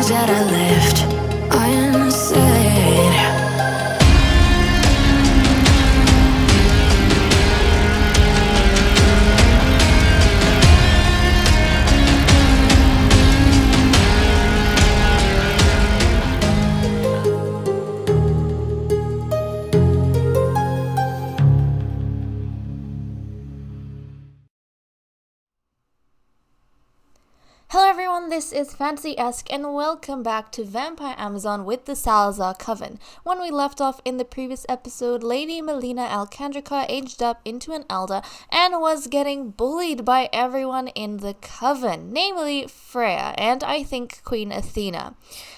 things that I left unsaid. Hello everyone, this is FantasyEsque and welcome back to Vampire Amazon with the Salazar Coven. When we left off in the previous episode, Lady Melina Alcandrica aged up into an elder and was getting bullied by everyone in the coven, namely Freya and I think Queen Athena.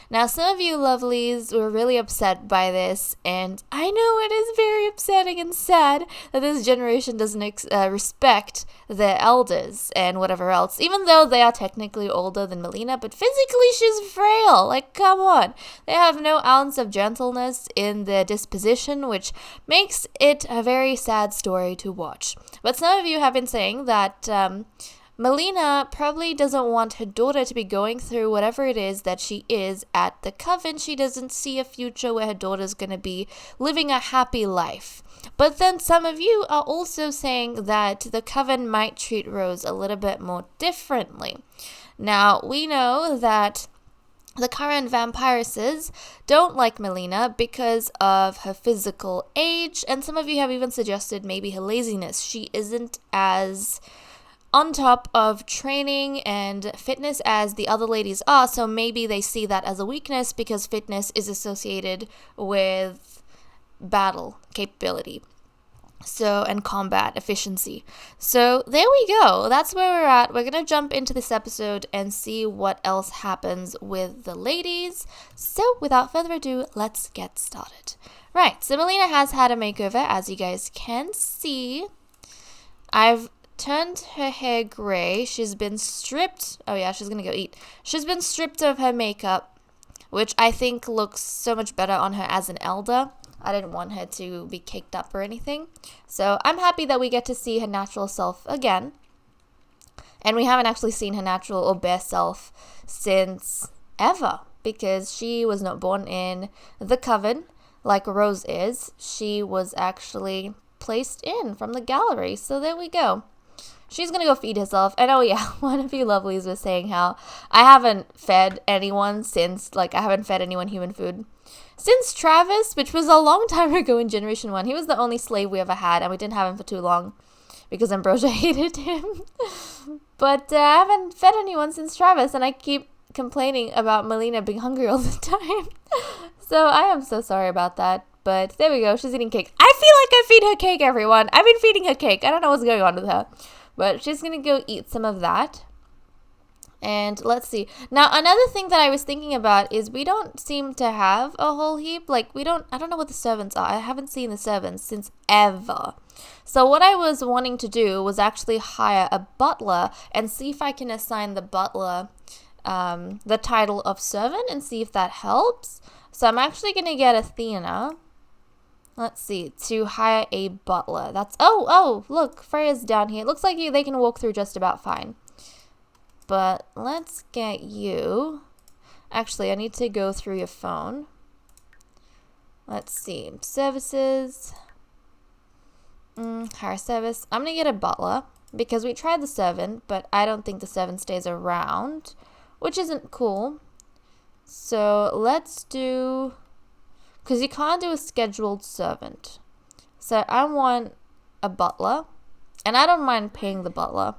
Now some of you lovelies were really upset by this, and I know it is very upsetting and sad that this generation doesn't respect the elders and whatever else, even though they are technically older than Melina, but physically she's frail. Like, come on. They have no ounce of gentleness in their disposition, which makes it a very sad story to watch. But some of you have been saying that Melina probably doesn't want her daughter to be going through whatever it is that she is at the coven. She doesn't see a future where her daughter's going to be living a happy life. But then some of you are also saying that the coven might treat Rose a little bit more differently. Now, we know that the current vampiresses don't like Melina because of her physical age, and some of you have even suggested maybe her laziness. She isn't as on top of training and fitness as the other ladies are, so maybe they see that as a weakness because fitness is associated with battle capability and combat efficiency. So there we go. That's where we're at. We're gonna jump into this episode and see what else happens with the ladies. So without further ado, let's get started. Right, so Melina has had a makeover, as you guys can see. I've turned her hair gray. She's been stripped. Oh yeah, she's gonna go eat. She's been stripped of her makeup, which I think looks so much better on her as an elder. I didn't want her to be caked up or anything. So I'm happy that we get to see her natural self again. And we haven't actually seen her natural or bare self since ever, because she was not born in the coven like Rose is. She was actually placed in from the gallery. So there we go. She's gonna go feed herself. And oh yeah, one of you lovelies was saying how I haven't fed anyone human food since Travis, which was a long time ago in Generation 1. He was the only slave we ever had, and we didn't have him for too long because Ambrosia hated him. But I haven't fed anyone since Travis, and I keep complaining about Melina being hungry all the time. So I am so sorry about that. But there we go, she's eating cake. I feel like I feed her cake, everyone. I've been feeding her cake. I don't know what's going on with her. But she's going to go eat some of that. And let's see. Now, another thing that I was thinking about is we don't seem to have a whole heap. I don't know what the servants are. I haven't seen the servants since ever. So what I was wanting to do was actually hire a butler and see if I can assign the butler the title of servant and see if that helps. So I'm actually going to get Athena. Let's see, to hire a butler. Oh, look, Freya's down here. It looks like they can walk through just about fine. But let's get you. Actually, I need to go through your phone. Let's see, services. Hire service. I'm going to get a butler because we tried the servant, but I don't think the servant stays around, which isn't cool. So let's do... because you can't do a scheduled servant. So I want a butler. And I don't mind paying the butler.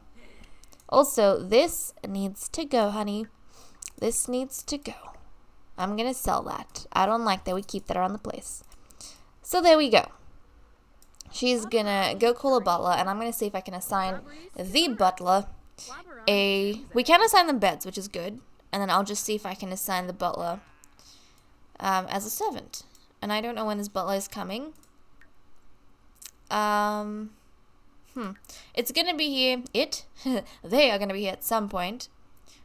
Also, this needs to go, honey. This needs to go. I'm going to sell that. I don't like that we keep that around the place. So there we go. She's going to go call a butler. And I'm going to see if I can assign the butler we can assign them beds, which is good. And then I'll just see if I can assign the butler as a servant. And I don't know when this butler is coming. It's gonna be here. They are gonna be here at some point.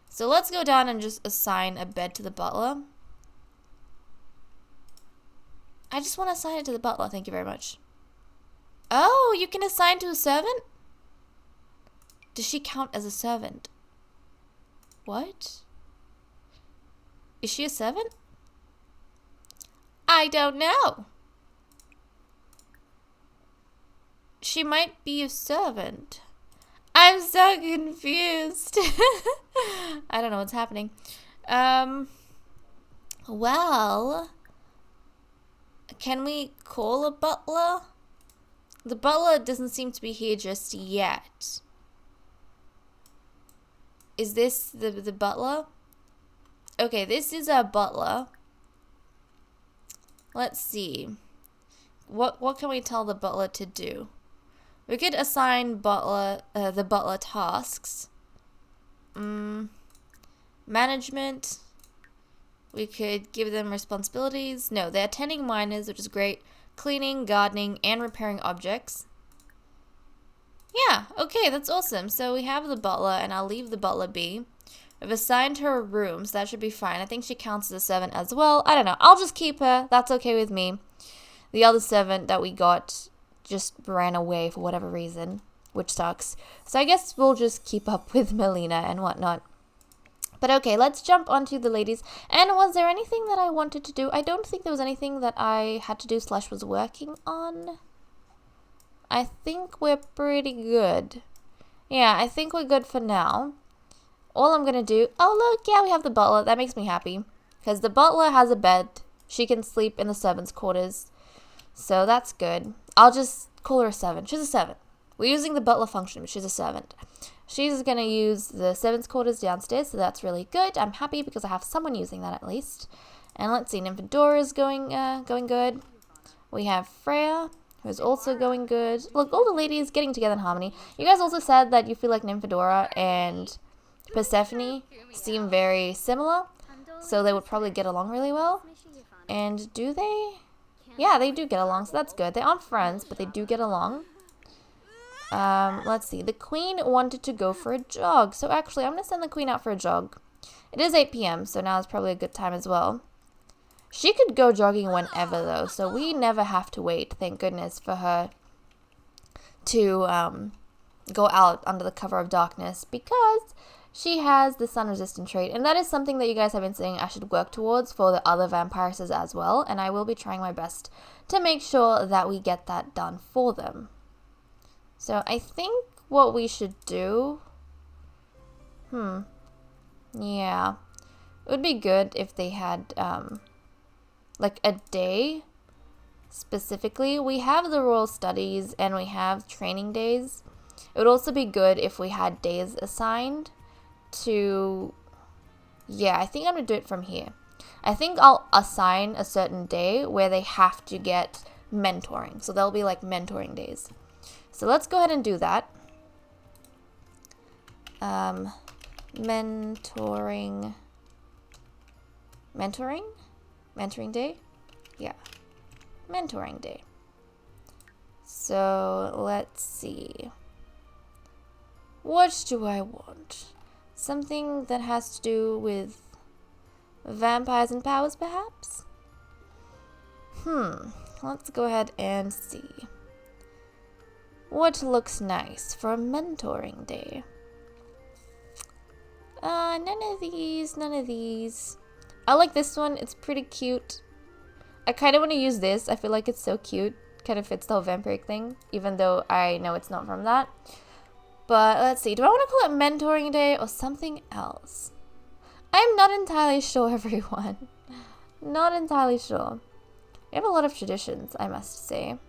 So let's go down and just assign a bed to the butler. I just want to assign it to the butler. Thank you very much. Oh, you can assign to a servant? Does she count as a servant? What? Is she a servant? I don't know. She might be a servant. I'm so confused. I don't know what's happening. Well, can we call a butler? The butler doesn't seem to be here just yet. Is this the butler? Okay, this is our butler. Let's see. What can we tell the butler to do? We could assign the butler tasks. Management. We could give them responsibilities. No, they're attending minors, which is great. Cleaning, gardening, and repairing objects. Yeah, okay, that's awesome. So we have the butler, and I'll leave the butler be. I've assigned her a room, so that should be fine. I think she counts as a servant as well. I don't know. I'll just keep her. That's okay with me. The other servant that we got just ran away for whatever reason, which sucks. So I guess we'll just keep up with Melina and whatnot. But okay, let's jump onto the ladies. And was there anything that I wanted to do? I don't think there was anything that I had to do / was working on. I think we're pretty good. Yeah, I think we're good for now. All I'm going to do... Oh, look, yeah, we have the butler. That makes me happy. Because the butler has a bed. She can sleep in the servants' quarters. So that's good. I'll just call her a servant. She's a servant. We're using the butler function, but she's a servant. She's going to use the servants' quarters downstairs, so that's really good. I'm happy because I have someone using that at least. And let's see, Nymphadora's going good. We have Freya, who's also going good. Look, all the ladies getting together in harmony. You guys also said that you feel like Nymphadora and Persephone seem very similar, so they would probably get along really well. And do they? Yeah, they do get along, so that's good. They aren't friends, but they do get along. Let's see. The queen wanted to go for a jog. So actually, I'm going to send the queen out for a jog. It is 8 p.m., so now is probably a good time as well. She could go jogging whenever, though, so we never have to wait, thank goodness, for her to go out under the cover of darkness, because she has the sun-resistant trait, and that is something that you guys have been saying I should work towards for the other vampiresses as well, and I will be trying my best to make sure that we get that done for them. So I think what we should do... Yeah. It would be good if they had, like, a day specifically. We have the royal studies and we have training days. It would also be good if we had days assigned to... Yeah, I think I'm going to do it from here. I think I'll assign a certain day where they have to get mentoring. So there'll be, like, mentoring days. So let's go ahead and do that. Mentoring day? Yeah. Mentoring day. So let's see. What do I want? Something that has to do with vampires and powers, perhaps? Let's go ahead and see. What looks nice for a mentoring day? None of these. I like this one. It's pretty cute. I kind of want to use this. I feel like it's so cute. Kind of fits the whole vampiric thing, even though I know it's not from that. But let's see. Do I want to call it mentoring day or something else? I'm not entirely sure, everyone. Not entirely sure. We have a lot of traditions, I must say.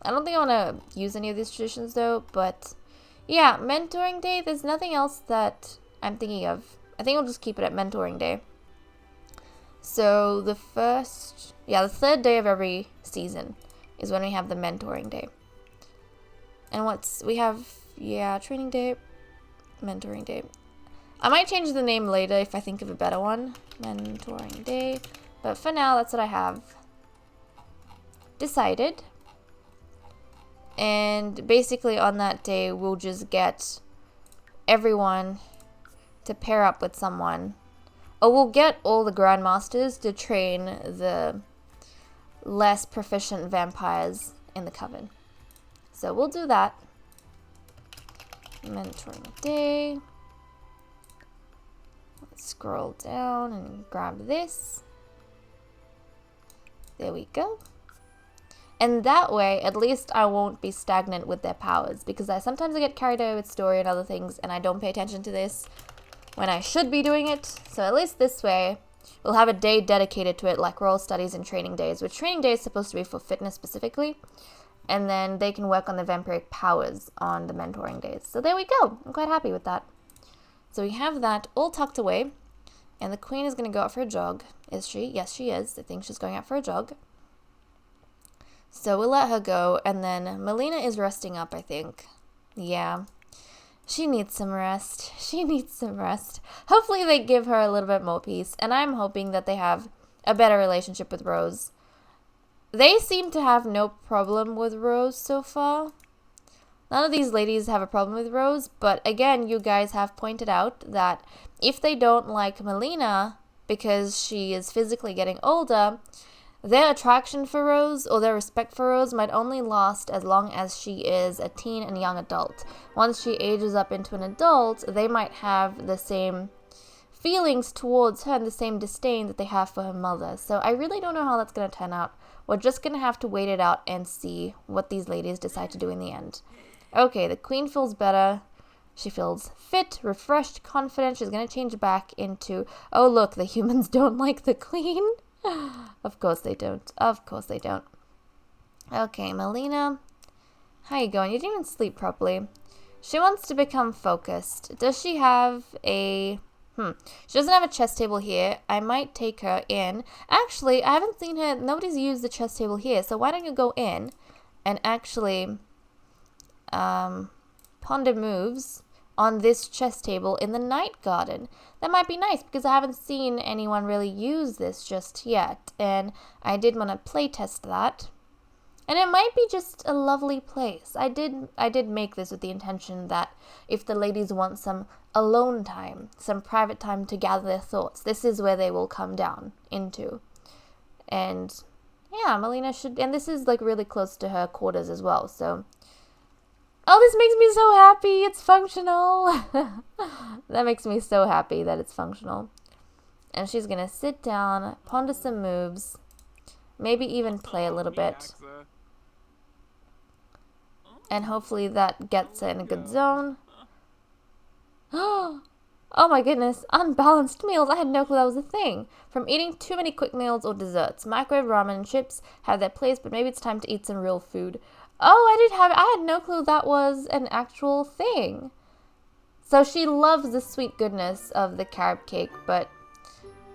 I don't think I want to use any of these traditions, though, but yeah, mentoring day, there's nothing else that I'm thinking of. I think I'll just keep it at mentoring day. So the third day of every season is when we have the mentoring day. And training day, mentoring day. I might change the name later if I think of a better one. Mentoring day. But for now, that's what I have decided. And basically on that day, we'll just get everyone to pair up with someone. Or we'll get all the Grandmasters to train the less proficient vampires in the Coven. So we'll do that. Mentoring day. Let's scroll down and grab this. There we go. And that way, at least I won't be stagnant with their powers, because sometimes I get carried away with story and other things, and I don't pay attention to this when I should be doing it. So at least this way, we'll have a day dedicated to it, like Royal Studies and Training Days, which Training Day is supposed to be for fitness specifically, and then they can work on the vampiric powers on the mentoring days. So there we go. I'm quite happy with that. So we have that all tucked away, and the queen is going to go out for a jog. Is she? Yes, she is. I think she's going out for a jog. So we'll let her go, and then Melina is resting up, I think. Yeah. She needs some rest. She needs some rest. Hopefully they give her a little bit more peace, and I'm hoping that they have a better relationship with Rose. They seem to have no problem with Rose so far. None of these ladies have a problem with Rose, but again, you guys have pointed out that if they don't like Melina because she is physically getting older, their attraction for Rose or their respect for Rose might only last as long as she is a teen and young adult. Once she ages up into an adult, they might have the same feelings towards her and the same disdain that they have for her mother. So I really don't know how that's going to turn out. We're just going to have to wait it out and see what these ladies decide to do in the end. Okay, the queen feels better. She feels fit, refreshed, confident. She's going to change back into, oh look, the humans don't like the queen. Of course they don't. Of course they don't. Okay, Melina. How you going? You didn't even sleep properly. She wants to become focused. Does she have a... She doesn't have a chess table here. I might take her in. Actually, I haven't seen her. Nobody's used the chess table here. So why don't you go in and actually ponder moves on this chess table in the night garden. That might be nice because I haven't seen anyone really use this just yet, and I did want to play test that. And it might be just a lovely place. I did make this with the intention that if the ladies want some alone time, some private time to gather their thoughts, this is where they will come down into. And yeah, Melina should, and this is like really close to her quarters as well, so oh, this makes me so happy. It's functional. That makes me so happy that it's functional. And she's going to sit down, ponder some moves, maybe even play a little bit. And hopefully that gets her in a good zone. Oh my goodness. Unbalanced meals. I had no clue that was a thing. From eating too many quick meals or desserts. Microwave ramen and chips have their place, but maybe it's time to eat some real food. Oh, I had no clue that was an actual thing. So she loves the sweet goodness of the carrot cake, but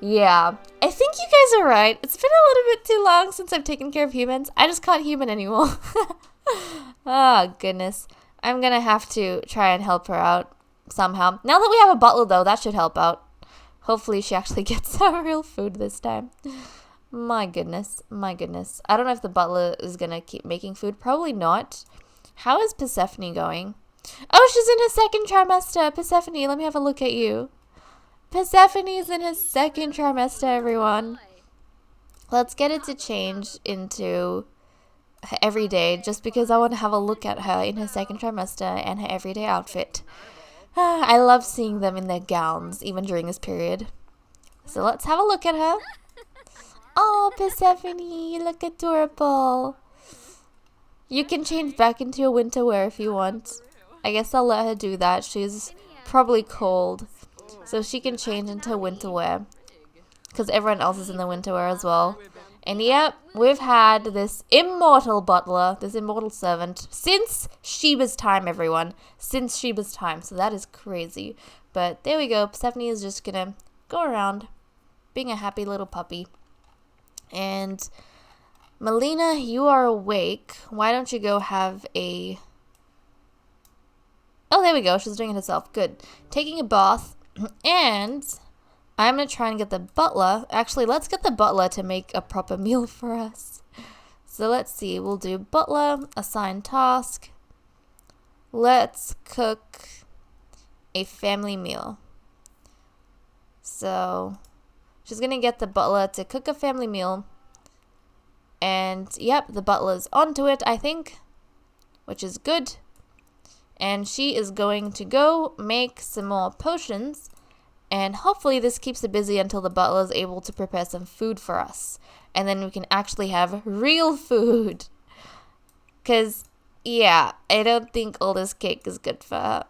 yeah. I think you guys are right. It's been a little bit too long since I've taken care of humans. I just can't human anymore. Oh, goodness. I'm gonna have to try and help her out somehow. Now that we have a butler, though, that should help out. Hopefully she actually gets some real food this time. My goodness, my goodness. I don't know if the butler is going to keep making food. Probably not. How is Persephone going? Oh, she's in her second trimester. Persephone, let me have a look at you. Persephone's in her second trimester, everyone. Let's get it to change into her everyday, just because I want to have a look at her in her second trimester and her everyday outfit. I love seeing them in their gowns, even during this period. So let's have a look at her. Oh, Persephone, you look adorable. You can change back into your winter wear if you want. I guess I'll let her do that. She's probably cold, so she can change into winter wear. Because everyone else is in the winter wear as well. And yep, we've had this immortal butler, this immortal servant, since Sheba's time, everyone. Since Sheba's time, so that is crazy. But there we go. Persephone is just gonna go around being a happy little puppy. And Melina, you are awake. Why don't you go have a... Oh, there we go. She's doing it herself. Good. Taking a bath. And I'm going to try and get the butler. Actually, let's get the butler to make a proper meal for us. So let's see. We'll do butler, assign task. Let's cook a family meal. So she's going to get the butler to cook a family meal. And, yep, the butler's onto it, I think, which is good. And she is going to go make some more potions And hopefully this keeps her busy until the butler is able to prepare some food for us. And then we can actually have real food. Because, yeah, I don't think all this cake is good for her.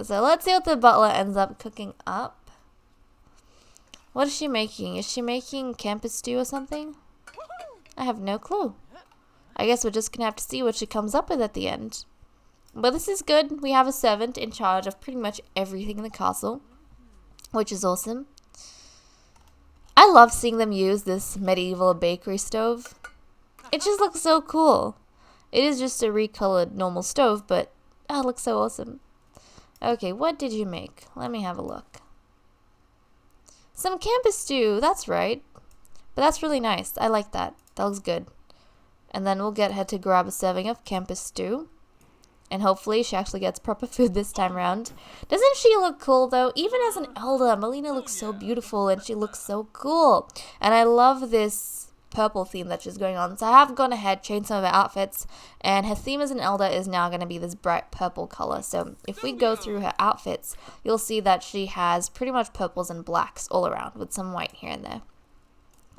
So let's see what the butler ends up cooking up. What is she making? Is she making campus stew or something? I have no clue. I guess we're just going to have to see what she comes up with at the end. But this is good. We have a servant in charge of pretty much everything in the castle, which is awesome. I love seeing them use this medieval bakery stove. It just looks so cool. It is just a recolored normal stove, but it looks so awesome. Okay, what did you make? Let me have a look. Some campus stew, that's right. But that's really nice. I like that. That looks good. And then we'll get her to grab a serving of campus stew. And hopefully she actually gets proper food this time around. Doesn't she look cool though? Even as an elder, Melina looks so beautiful and she looks so cool. And I love this purple theme that she's going on. So I have gone ahead, changed some of her outfits. And her theme as an elder is now going to be this bright purple color. So if we go through her outfits, you'll see that she has pretty much purples and blacks all around with some white here and there.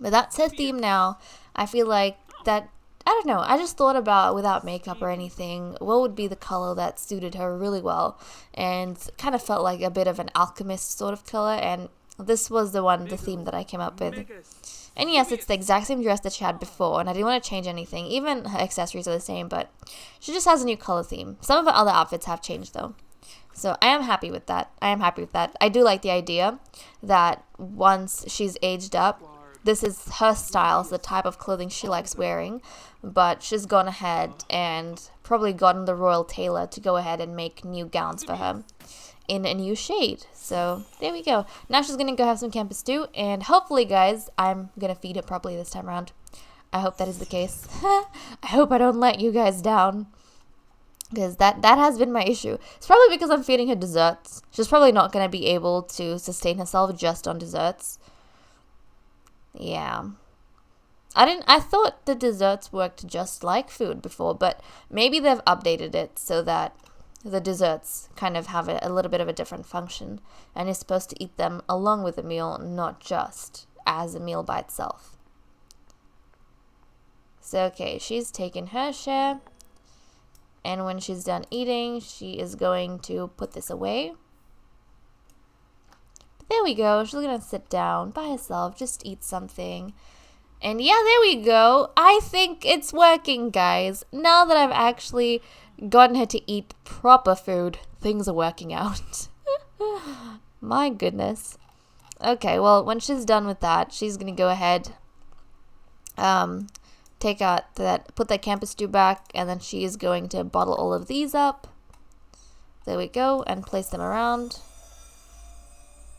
But that's her theme now. I feel like that, I don't know, I just thought about without makeup or anything, what would be the color that suited her really well, and kind of felt like a bit of an alchemist sort of color, and this was the theme that I came up with. And yes, it's the exact same dress that she had before, and I didn't want to change anything. Even her accessories are the same, but she just has a new color theme. Some of her other outfits have changed though. So I am happy with that. I do like the idea that once she's aged up, this is her style, so the type of clothing she likes wearing, but she's gone ahead and probably gotten the royal tailor to go ahead and make new gowns for her in a new shade. So there we go. Now she's gonna go have some campus stew, and hopefully, guys, I'm gonna feed it properly this time around. I hope that is the case. I hope I don't let you guys down, because that has been my issue. It's probably because I'm feeding her desserts. She's probably not gonna be able to sustain herself just on desserts. Yeah. I thought the desserts worked just like food before, but maybe they've updated it so that the desserts kind of have a little bit of a different function, and you're supposed to eat them along with the meal, not just as a meal by itself. So, okay, she's taken her share, and when she's done eating, she is going to put this away. There we go. She's going to sit down by herself, just eat something. And yeah, there we go. I think it's working, guys. Now that I've actually gotten her to eat proper food, things are working out. My goodness. Okay, well, when she's done with that, she's going to go ahead, put that campus stew back, and then she is going to bottle all of these up. There we go, and place them around.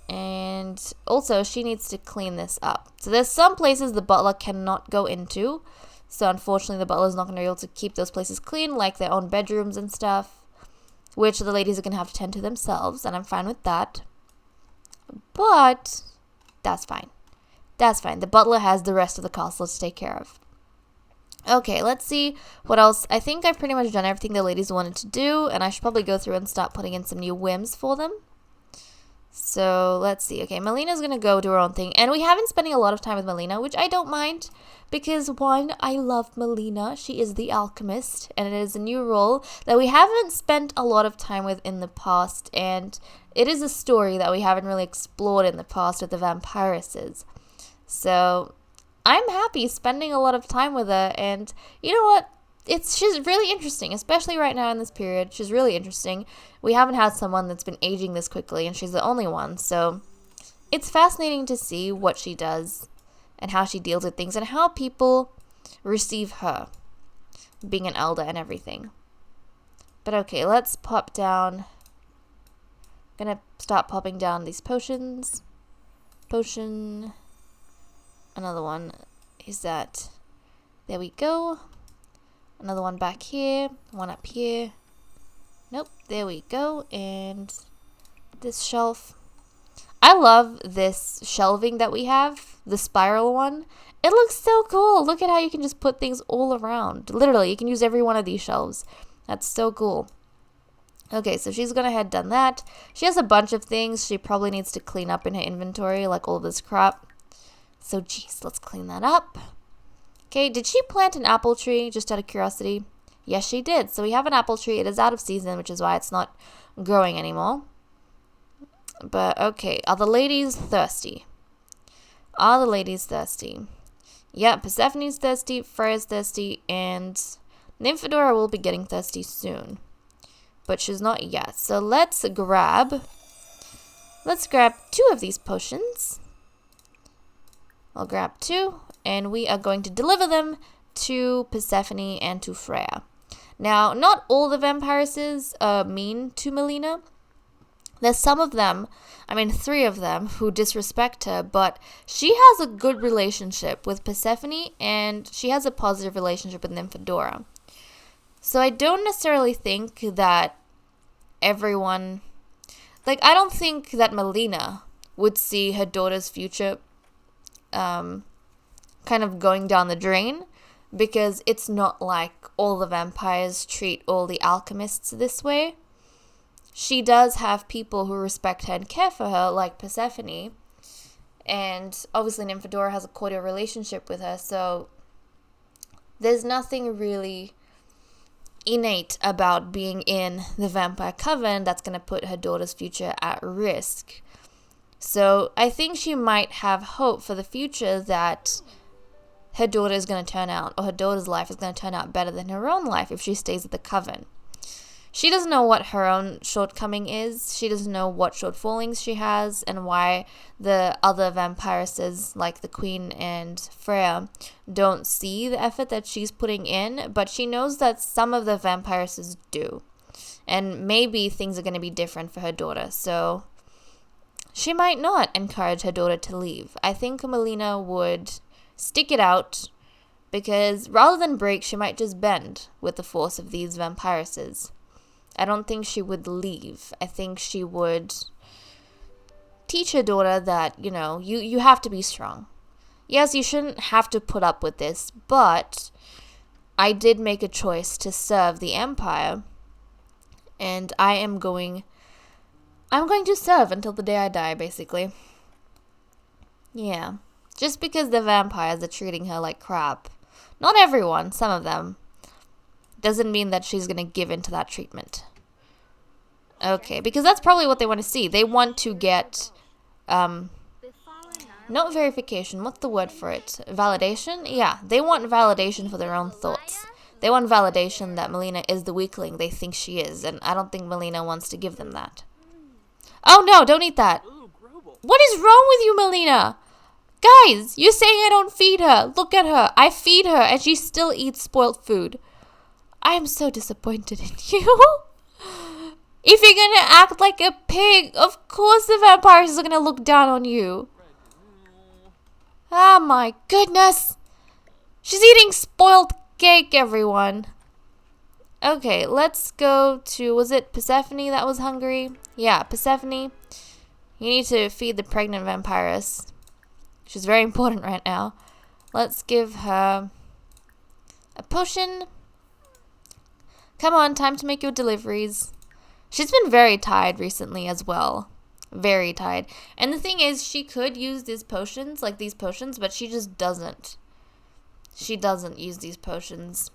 And also, she needs to clean this up. So there's some places the butler cannot go into. So unfortunately, the butler's not going to be able to keep those places clean, like their own bedrooms and stuff, which the ladies are going to have to tend to themselves, and I'm fine with that. But that's fine. That's fine. The butler has the rest of the castle to take care of. Okay, let's see what else. I think I've pretty much done everything the ladies wanted to do, and I should probably go through and start putting in some new whims for them. So let's see. Okay, Melina's going to go do her own thing. And we have been spending a lot of time with Melina, which I don't mind. Because one, I love Melina. She is the alchemist. And it is a new role that we haven't spent a lot of time with in the past. And it is a story that we haven't really explored in the past with the vampiresses. So I'm happy spending a lot of time with her. And you know what? She's really interesting, especially right now in this period. She's really interesting. We haven't had someone that's been aging this quickly, and she's the only one. So it's fascinating to see what she does and how she deals with things and how people receive her being an elder and everything. But okay, let's pop down. I'm gonna start popping down these potions. Potion. Another one is that. There we go. Another one back here, one up here. Nope, there we go. And this shelf. I love this shelving that we have, the spiral one. It looks so cool. Look at how you can just put things all around. Literally, you can use every one of these shelves. That's so cool. Okay, so she's gone ahead and done that. She has a bunch of things she probably needs to clean up in her inventory, like all this crap. So, geez, let's clean that up. Okay, did she plant an apple tree, just out of curiosity? Yes, she did. So we have an apple tree. It is out of season, which is why it's not growing anymore. But, okay, are the ladies thirsty? Are the ladies thirsty? Yeah, Persephone's thirsty, Freya's thirsty, and Nymphadora will be getting thirsty soon. But she's not yet. So let's grab 2 of these potions. I'll grab 2, and we are going to deliver them to Persephone and to Freya. Now, not all the vampiresses are mean to Melina. There's some of them, 3 of them, who disrespect her, but she has a good relationship with Persephone, and she has a positive relationship with Nymphadora. So I don't necessarily think that everyone... I don't think that Melina would see her daughter's future kind of going down the drain, because it's not like all the vampires treat all the alchemists this way. She does have people who respect her and care for her, like Persephone, and obviously Nymphadora has a cordial relationship with her, so there's nothing really innate about being in the vampire coven that's going to put her daughter's future at risk. So I think she might have hope for the future that her daughter is going to turn out, or her daughter's life is going to turn out better than her own life if she stays at the coven. She doesn't know what her own shortcoming is. She doesn't know what shortfallings she has and why the other vampiresses, like the Queen and Freya, don't see the effort that she's putting in. But she knows that some of the vampiresses do. And maybe things are going to be different for her daughter. So she might not encourage her daughter to leave. I think Melina would stick it out, because rather than break, she might just bend with the force of these vampiresses. I don't think she would leave. I think she would teach her daughter that, you have to be strong. Yes, you shouldn't have to put up with this, but I did make a choice to serve the Empire, and I'm going to serve until the day I die, basically. Yeah. Just because the vampires are treating her like crap, not everyone, some of them, doesn't mean that she's going to give in to that treatment. Okay, because that's probably what they want to see. They want to get, not verification, what's the word for it? Validation? Yeah, they want validation for their own thoughts. They want validation that Melina is the weakling they think she is, and I don't think Melina wants to give them that. Oh no, don't eat that. What is wrong with you, Melina? Guys, you're saying I don't feed her. Look at her. I feed her, and she still eats spoiled food. I am so disappointed in you. If you're gonna act like a pig, of course the vampires are gonna look down on you. Oh my goodness. She's eating spoiled cake, everyone. Okay, let's go to, was it Persephone that was hungry? Yeah, Persephone. You need to feed the pregnant vampiress. She's very important right now. Let's give her a potion. Come on, time to make your deliveries. She's been very tired recently as well. Very tired. And the thing is, she could use these potions, but she just doesn't. She doesn't use these potions.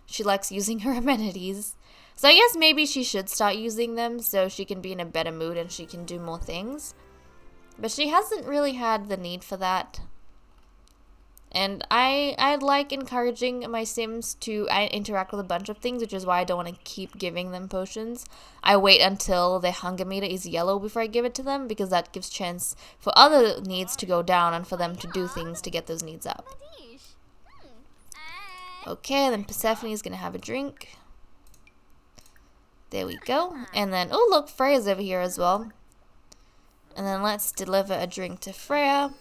She likes using her amenities. So I guess maybe she should start using them so she can be in a better mood and she can do more things. But she hasn't really had the need for that. And I like encouraging my Sims to interact with a bunch of things, which is why I don't want to keep giving them potions. I wait until their hunger meter is yellow before I give it to them, because that gives chance for other needs to go down and for them to do things to get those needs up. Okay, then Persephone is going to have a drink. There we go. And then, oh look, Freya's over here as well. And then let's deliver a drink to Freya.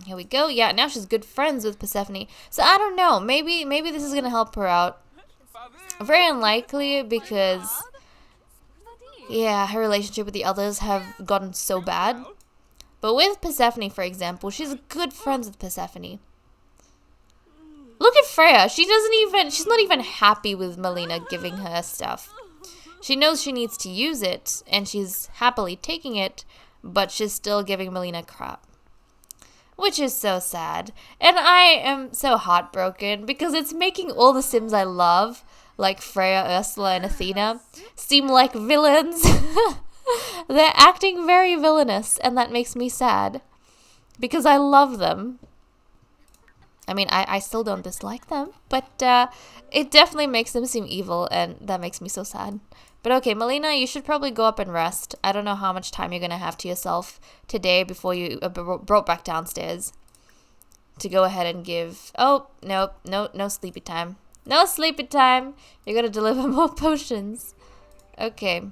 Here we go. Yeah, now she's good friends with Persephone. So I don't know. Maybe this is going to help her out. Very unlikely, because, yeah, her relationship with the others have gotten so bad. But with Persephone, for example, she's good friends with Persephone. Look at Freya. She's not even happy with Melina giving her stuff. She knows she needs to use it, and she's happily taking it, but she's still giving Melina crap. Which is so sad. And I am so heartbroken because it's making all the Sims I love, like Freya, Ursula, and Athena, seem like villains. They're acting very villainous, and that makes me sad. Because I love them. I mean, I still don't dislike them, but it definitely makes them seem evil, and that makes me so sad. But okay, Melina, you should probably go up and rest. I don't know how much time you're going to have to yourself today before you are brought back downstairs to go ahead and give... Oh, no sleepy time. No sleepy time. You're going to deliver more potions. Okay.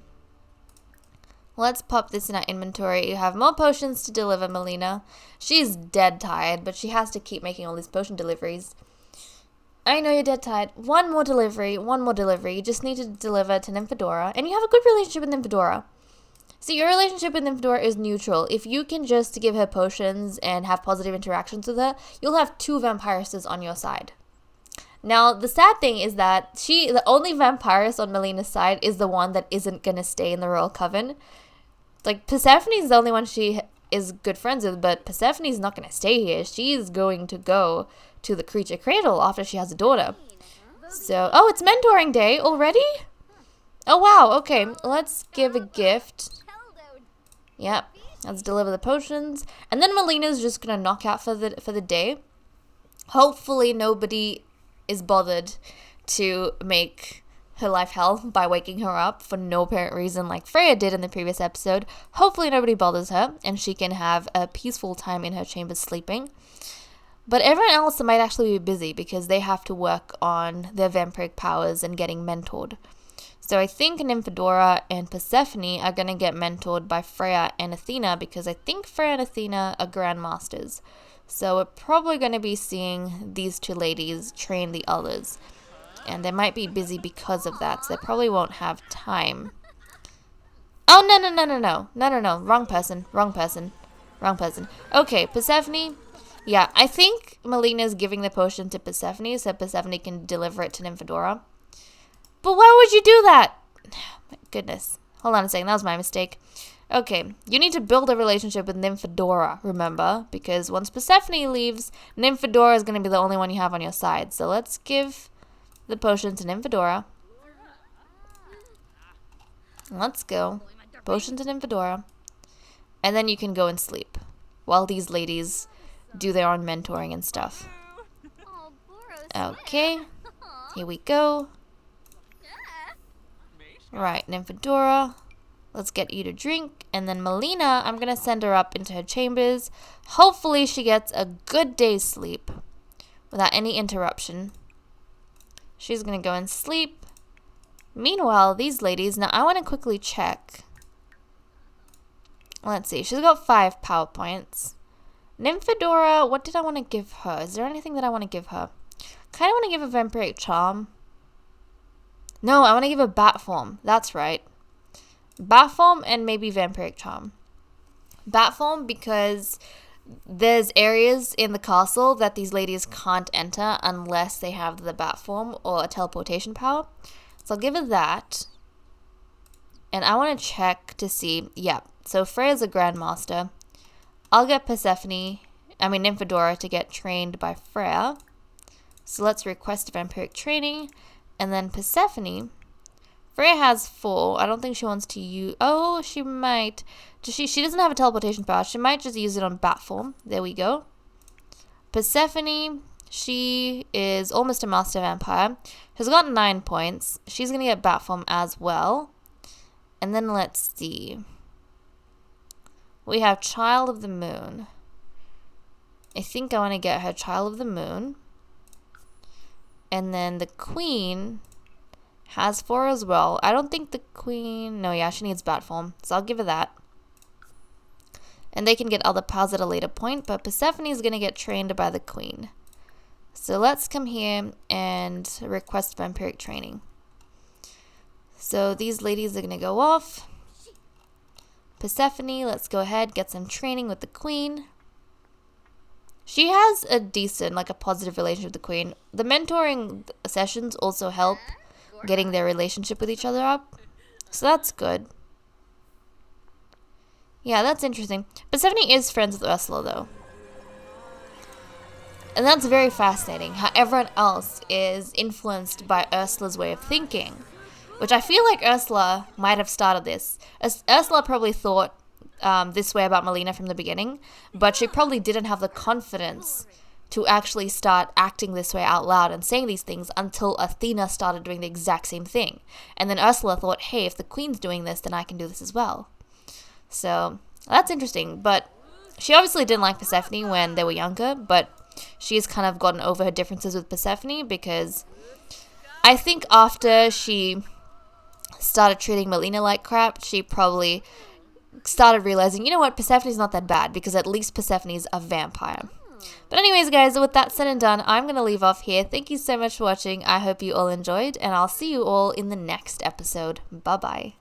Let's pop this in our inventory. You have more potions to deliver, Melina. She's dead tired, but she has to keep making all these potion deliveries. I know you're dead tired. One more delivery. You just need to deliver to Nymphadora. And you have a good relationship with Nymphadora. See, your relationship with Nymphadora is neutral. If you can just give her potions and have positive interactions with her, you'll have 2 vampiresses on your side. Now, the sad thing is that the only vampiress on Melina's side is the one that isn't going to stay in the Royal Coven. Like, Persephone's the only one she is good friends with, but Persephone's not going to stay here. She's going to go to the Creature Cradle after she has a daughter. So, oh, it's mentoring day already? Oh, wow, okay. Let's give a gift. Yep, let's deliver the potions. And then Melina's just going to knock out for the day. Hopefully nobody is bothered to make her life hell by waking her up for no apparent reason like Freya did in the previous episode. Hopefully nobody bothers her and she can have a peaceful time in her chambers sleeping. But everyone else might actually be busy because they have to work on their vampiric powers and getting mentored. So I think Nymphadora and Persephone are going to get mentored by Freya and Athena because I think Freya and Athena are grandmasters. So we're probably going to be seeing these 2 ladies train the others. And they might be busy because of that, so they probably won't have time. Oh, no. Wrong person. Okay, Persephone. Yeah, I think Melina's giving the potion to Persephone so Persephone can deliver it to Nymphadora. But why would you do that? My goodness. Hold on a second, that was my mistake. Okay, you need to build a relationship with Nymphadora, remember? Because once Persephone leaves, Nymphadora is going to be the only one you have on your side. So let's give the potion to Nymphadora. Let's go. Potion to Nymphadora. And then you can go and sleep while these ladies do their own mentoring and stuff. Okay, here we go. Right, Nymphadora. Let's get you to drink. And then Melina, I'm going to send her up into her chambers. Hopefully she gets a good day's sleep without any interruption. She's going to go and sleep. Meanwhile, these ladies, now I want to quickly check. Let's see, she's got 5 power points. Nymphadora, what did I want to give her? Is there anything that I want to give her? Kind of want to give a Vampiric Charm. No, I want to give a Bat Form. That's right. Bat Form and maybe Vampiric Charm. Bat Form because there's areas in the castle that these ladies can't enter unless they have the Bat Form or a teleportation power. So I'll give her that. And I want to check to see. Yeah, so Freya's a Grandmaster. I'll get Nymphadora to get trained by Freya. So let's request Vampiric Training. And then Persephone. Freya has 4. I don't think she wants to use... Oh, she might. She doesn't have a teleportation power. She might just use it on Bat Form. There we go. Persephone, she is almost a Master Vampire. She's got 9 points. She's going to get Bat Form as well. And then let's see. We have Child of the Moon. I think I want to get her Child of the Moon. And then the Queen has 4 as well. I don't think the Queen... No, yeah, she needs Bat Form. So I'll give her that. And they can get other powers at a later point. But Persephone is going to get trained by the Queen. So let's come here and request Vampiric Training. So these ladies are going to go off. Persephone, let's go ahead, get some training with the Queen. she has a decent, like a positive relationship with the queen. The mentoring sessions also help getting their relationship with each other up. So that's good. Yeah, that's interesting. Persephone is friends with Ursula, though. And that's very fascinating, how everyone else is influenced by Ursula's way of thinking. Which I feel like Ursula might have started this. Ursula probably thought this way about Melina from the beginning, but she probably didn't have the confidence to actually start acting this way out loud and saying these things until Athena started doing the exact same thing. And then Ursula thought, hey, if the queen's doing this, then I can do this as well. So that's interesting. But she obviously didn't like Persephone when they were younger, but she's kind of gotten over her differences with Persephone, because I think after she started treating Melina like crap, she probably started realizing, you know what, Persephone's not that bad, because at least Persephone's a vampire. But anyways, guys, with that said and done, I'm going to leave off here. Thank you so much for watching. I hope you all enjoyed, and I'll see you all in the next episode. Bye-bye.